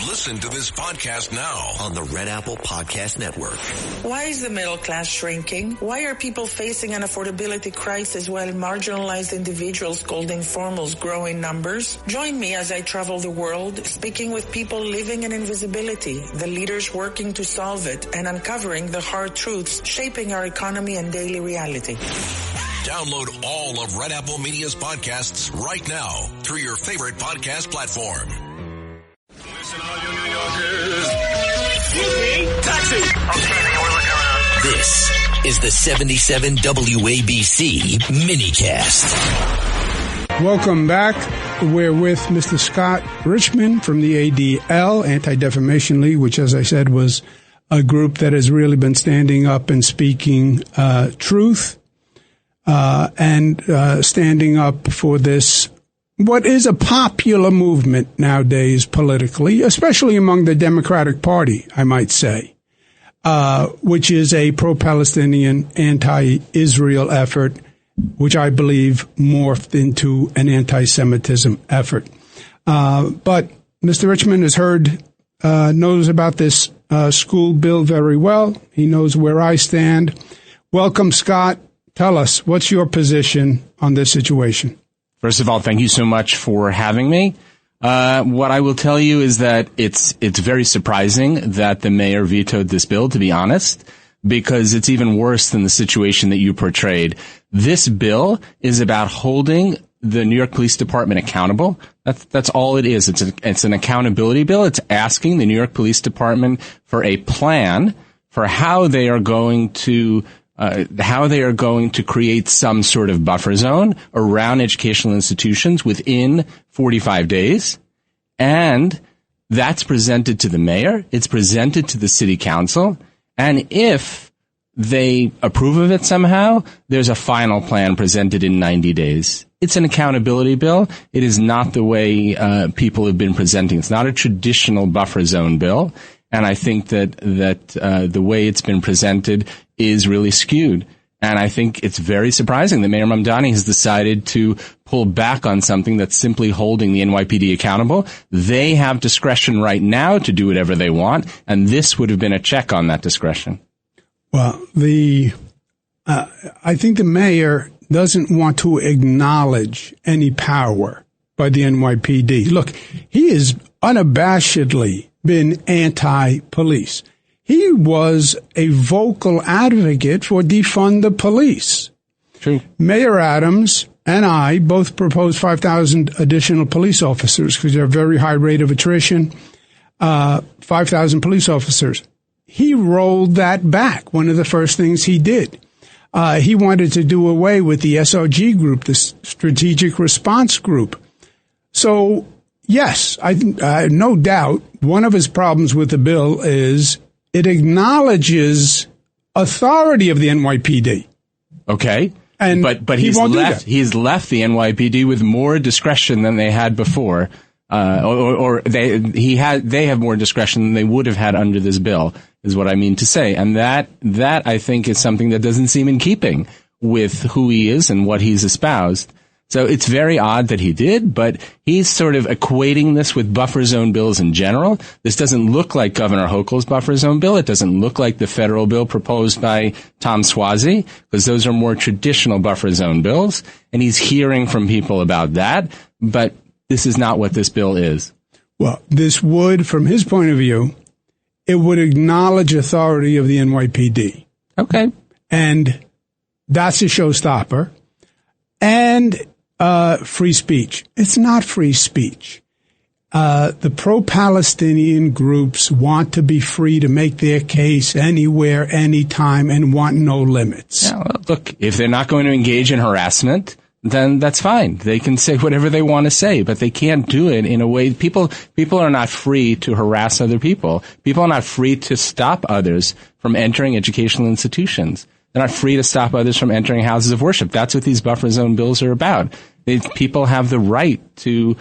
Listen to this podcast now on the Red Apple Podcast Network. Why is the middle class shrinking? Why are people facing an affordability crisis while marginalized individuals called informals grow in numbers? Join me as I travel the world, speaking with people living in invisibility, the leaders working to solve it, and uncovering the hard truths shaping our economy and daily reality. Download all of Red Apple Media's podcasts right now through your favorite podcast platform. Listen, all you New Yorkers. Taxi! This is the 77 WABC minicast. Welcome back. We're with Mr. Scott Richman from the ADL, Anti-Defamation League, which, as I said, was a group that has really been standing up and speaking truth and standing up for this, what is a popular movement nowadays politically, especially among the Democratic Party, I might say, which is a pro-Palestinian, anti-Israel effort, which I believe morphed into an anti-Semitism effort. But Mr. Richman has heard, knows about this school bill very well. He knows where I stand. Welcome, Scott. Tell us, what's your position on this situation? First of all, thank you so much for having me. What I will tell you is that it's very surprising that the mayor vetoed this bill, to be honest, because it's even worse than the situation that you portrayed. This bill is about holding the New York Police Department accountable. That's all it is. It's an accountability bill. It's asking the New York Police Department for a plan for how they are going to create some sort of buffer zone around educational institutions within 45 days. And that's presented to the mayor. It's presented to the city council. And if they approve of it somehow, there's a final plan presented in 90 days. It's an accountability bill. It is not the way people have been presenting. It's not a traditional buffer zone bill. And I think that the way it's been presented is really skewed. And I think it's very surprising that Mayor Mamdani has decided to pull back on something that's simply holding the NYPD accountable. They have discretion right now to do whatever they want, and this would have been a check on that discretion. Well, I think the mayor doesn't want to acknowledge any power by the NYPD. Look, he is unabashedly been anti-police. He was a vocal advocate for defund the police. True. Mayor Adams and I both proposed 5,000 additional police officers because there's a very high rate of attrition. 5,000 police officers. He rolled that back. One of the first things he did. He wanted to do away with the SRG group, the Strategic Response Group. So, yes, no doubt one of his problems with the bill is it acknowledges authority of the NYPD. Okay. And but he's left the NYPD with more discretion than they had before. They have more discretion than they would have had under this bill, is what I mean to say. And that I think is something that doesn't seem in keeping with who he is and what he's espoused. So it's very odd that he did, but he's sort of equating this with buffer zone bills in general. This doesn't look like Governor Hochul's buffer zone bill. It doesn't look like the federal bill proposed by Tom Suozzi, because those are more traditional buffer zone bills. And he's hearing from people about that, but this is not what this bill is. Well, this would, from his point of view, it would acknowledge authority of the NYPD. Okay. And that's a showstopper. And free speech. It's not free speech. The pro-Palestinian groups want to be free to make their case anywhere, anytime, and want no limits. Yeah, well, look, if they're not going to engage in harassment, then that's fine. They can say whatever they want to say, but they can't do it in a way. People are not free to harass other people. People are not free to stop others from entering educational institutions. They're not free to stop others from entering houses of worship. That's what these buffer zone bills are about. People have the right to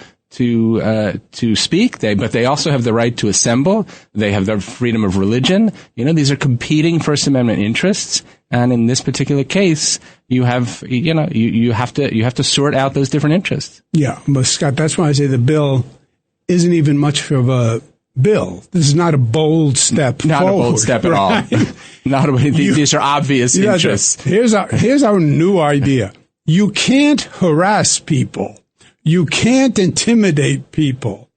speak, but they also have the right to assemble. They have the freedom of religion. These are competing First Amendment interests. And in this particular case, you have to sort out those different interests. Yeah, but Scott, that's why I say the bill isn't even much of a bill. This is not a bold step Not forward, a bold step right? at all. These are obvious interests. Here's our new idea. You can't harass people. You can't intimidate people.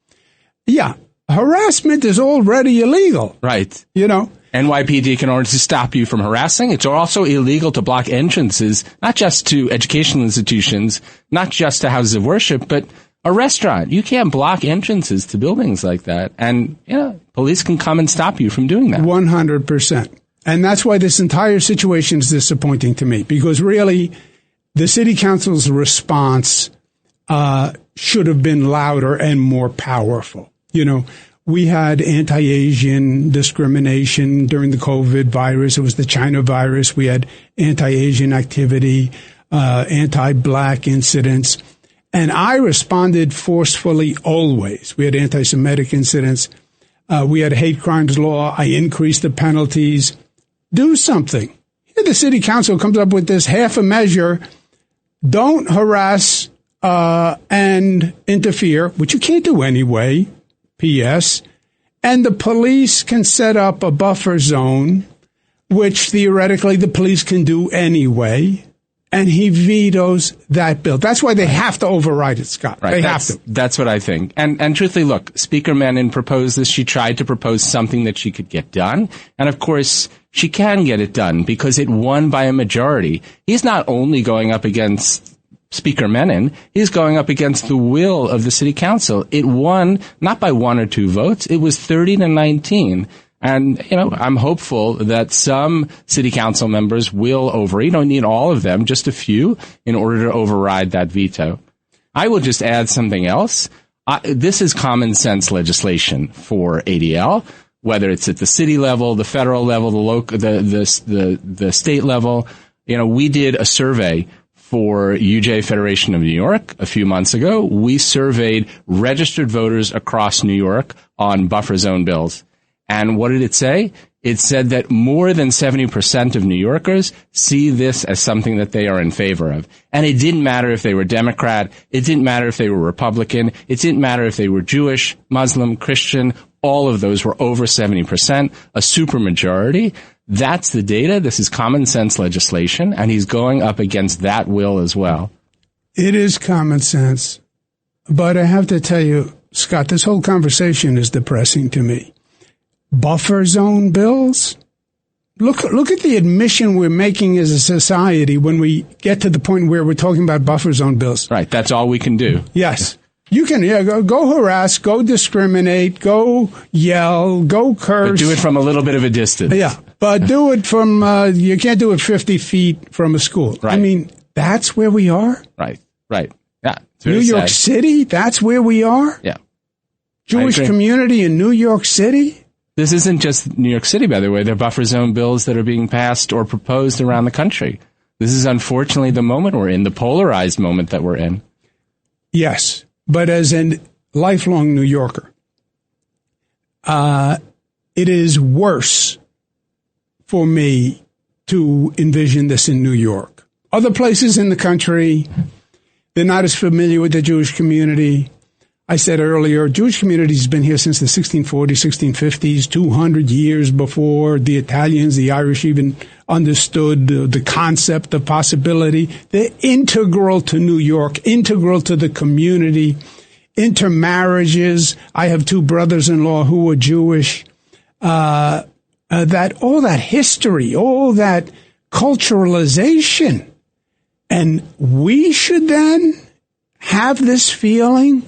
Yeah, harassment is already illegal. Right. You know? NYPD can order to stop you from harassing. It's also illegal to block entrances, not just to educational institutions, not just to houses of worship, but a restaurant. You can't block entrances to buildings like that. And, police can come and stop you from doing that. 100%. And that's why this entire situation is disappointing to me, because really the city council's response should have been louder and more powerful. We had anti-Asian discrimination during the COVID virus. It was the China virus. We had anti-Asian activity, anti-black incidents. And I responded forcefully always. We had anti-Semitic incidents. We had a hate crimes law. I increased the penalties. Do something. Here the city council comes up with this half a measure. Don't harass and interfere, which you can't do anyway. P.S. And the police can set up a buffer zone, which theoretically the police can do anyway. And he vetoes that bill. That's why they have to override it, Scott. Right. They have to. That's what I think. And truthfully, look, Speaker Menon proposed this. She tried to propose something that she could get done. And of course, she can get it done because it won by a majority. He's not only going up against Speaker Menon, he's going up against the will of the city council. It won not by 1 or 2 votes. It was 30-19. And, I'm hopeful that some city council members will you don't need all of them, just a few, in order to override that veto. I will just add something else. This is common sense legislation for ADL, whether it's at the city level, the federal level, the state level. We did a survey for UJ Federation of New York a few months ago. We surveyed registered voters across New York on buffer zone bills. And what did it say? It said that more than 70% of New Yorkers see this as something that they are in favor of. And it didn't matter if they were Democrat. It didn't matter if they were Republican. It didn't matter if they were Jewish, Muslim, Christian. All of those were over 70%, a supermajority. That's the data. This is common sense legislation, and he's going up against that will as well. It is common sense. But I have to tell you, Scott, this whole conversation is depressing to me. Buffer zone bills? Look at the admission we're making as a society when we get to the point where we're talking about buffer zone bills. Right. That's all we can do. Yes. You can go harass, go discriminate, go yell, go curse. But do it from a little bit of a distance. Yeah. But do it from, you can't do it 50 feet from a school. Right. I mean, that's where we are. Right. Yeah. New York City, that's where we are. Yeah. Jewish community in New York City. This isn't just New York City, by the way. There are buffer zone bills that are being passed or proposed around the country. This is unfortunately the moment we're in, the polarized moment that we're in. Yes, but as a lifelong New Yorker, it is worse for me to envision this in New York. Other places in the country, they're not as familiar with the Jewish community. I said earlier, Jewish community has been here since the 1640s, 1650s, 200 years before the Italians, the Irish even understood the concept, the possibility. They're integral to New York, integral to the community, intermarriages. I have 2 brothers-in-law who were Jewish. All that history, all that culturalization. And we should then have this feeling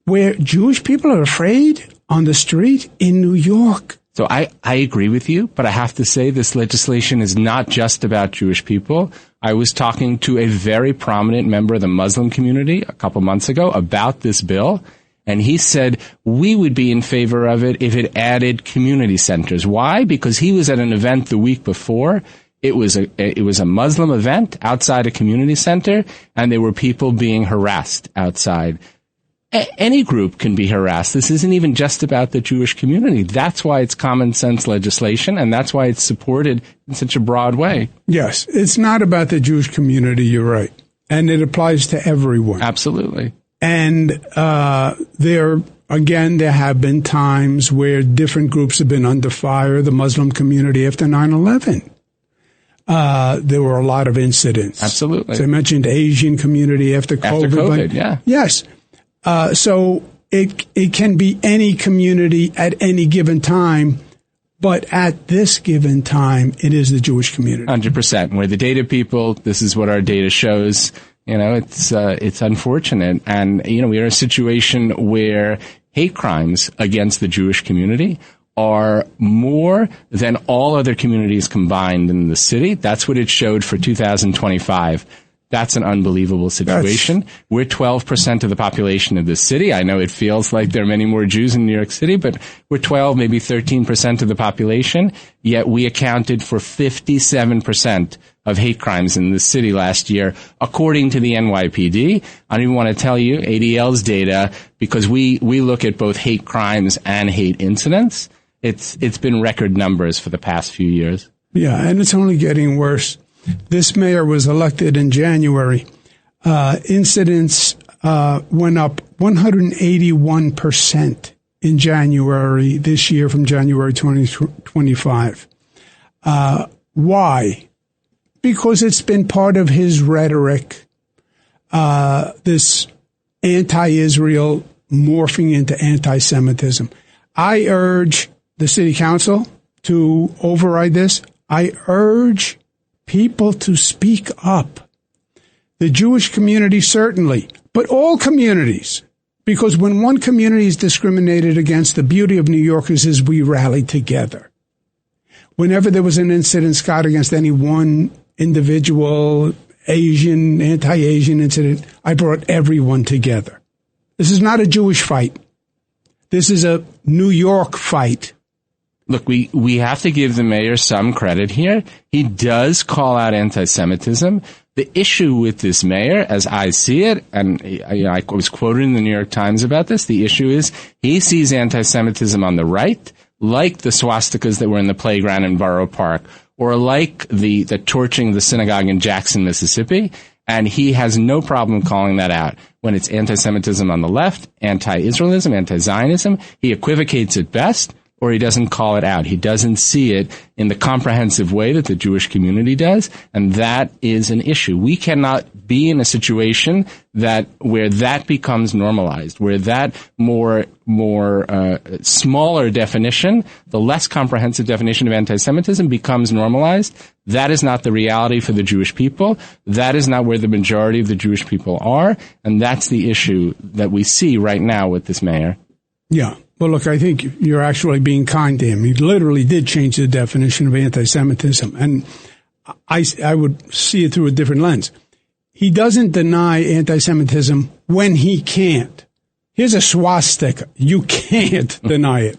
where Jewish people are afraid on the street in New York. So I agree with you, but I have to say this legislation is not just about Jewish people. I was talking to a very prominent member of the Muslim community a couple months ago about this bill, and he said we would be in favor of it if it added community centers. Why? Because he was at an event the week before. It was a Muslim event outside a community center, and there were people being harassed outside. Any group can be harassed. This isn't even just about the Jewish community. That's why it's common sense legislation, and that's why it's supported in such a broad way. Yes, it's not about the Jewish community, you're right. And it applies to everyone. Absolutely. And there Again, there have been times where different groups have been under fire. The Muslim community after 9/11. There were a lot of incidents. Absolutely. As I mentioned, Asian community after COVID. After COVID, yeah. Yes. So it can be any community at any given time, but at this given time, it is the Jewish community. 100%. We're the data people. This is what our data shows. It's unfortunate. And, we are in a situation where hate crimes against the Jewish community are more than all other communities combined in the city. That's what it showed for 2025. That's an unbelievable situation. We're 12% of the population of this city. I know it feels like there are many more Jews in New York City, but we're 12, maybe 13% of the population, yet we accounted for 57% of hate crimes in the city last year, according to the NYPD. I don't even want to tell you ADL's data, because we look at both hate crimes and hate incidents. It's been record numbers for the past few years. Yeah, and it's only getting worse. This mayor was elected in January. Incidents went up 181% in January this year from January 2025. Why? Because it's been part of his rhetoric, this anti-Israel morphing into anti-Semitism. I urge the city council to override this. I urge people to speak up. The Jewish community, certainly, but all communities, because when one community is discriminated against, the beauty of New Yorkers is we rally together. Whenever there was an incident, Scott, against any one individual, Asian, anti-Asian incident, I brought everyone together. This is not a Jewish fight. This is a New York fight. Look, we have to give the mayor some credit here. He does call out anti-Semitism. The issue with this mayor, as I see it, and I was quoted in the New York Times about this, the issue is he sees anti-Semitism on the right, like the swastikas that were in the playground in Borough Park, or like the torching of the synagogue in Jackson, Mississippi, and he has no problem calling that out. When it's anti-Semitism on the left, anti-Israelism, anti-Zionism, he equivocates at best, or he doesn't call it out. He doesn't see it in the comprehensive way that the Jewish community does, and that is an issue. We cannot be in a situation where that becomes normalized, where that more smaller definition, the less comprehensive definition of anti-Semitism becomes normalized. That is not the reality for the Jewish people. That is not where the majority of the Jewish people are, and that's the issue that we see right now with this mayor. Yeah. Well, look, I think you're actually being kind to him. He literally did change the definition of anti-Semitism, and I would see it through a different lens. He doesn't deny anti-Semitism when he can't. Here's a swastika. You can't deny it.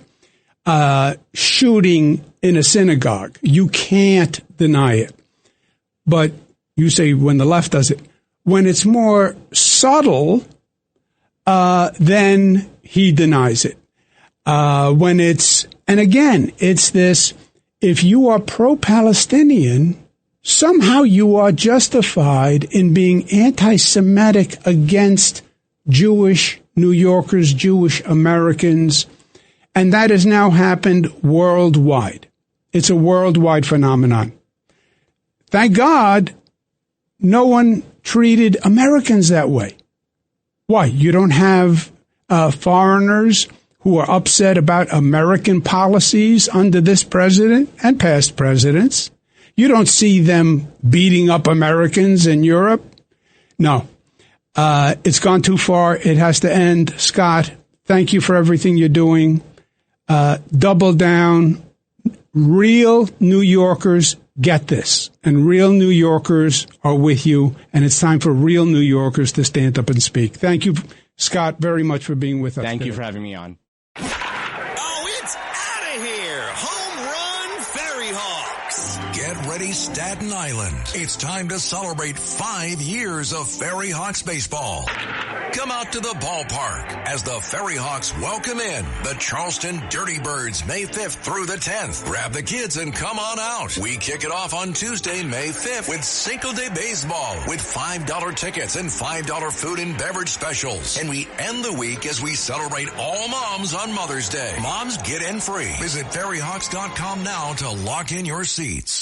Shooting in a synagogue. You can't deny it. But you say when the left does it. When it's more subtle, then he denies it. And again, it's this, if you are pro-Palestinian, somehow you are justified in being anti-Semitic against Jewish New Yorkers, Jewish Americans, and that has now happened worldwide. It's a worldwide phenomenon. Thank God no one treated Americans that way. Why? You don't have foreigners who are upset about American policies under this president and past presidents. You don't see them beating up Americans in Europe. No. It's gone too far. It has to end. Scott, thank you for everything you're doing. Double down. Real New Yorkers get this, and real New Yorkers are with you, and it's time for real New Yorkers to stand up and speak. Thank you, Scott, very much for being with us. Thank you for having me on. Oh, it's out of here. Home run Ferry Hawks. Get ready, Staten Island. It's time to celebrate 5 years of Ferry Hawks baseball. Come out to the ballpark as the Ferry Hawks welcome in the Charleston Dirty Birds May 5th through the 10th. Grab the kids and come on out. We kick it off on Tuesday, May 5th with Cinco de Baseball with $5 tickets and $5 food and beverage specials. And we end the week as we celebrate all moms on Mother's Day. Moms get in free. Visit ferryhawks.com now to lock in your seats.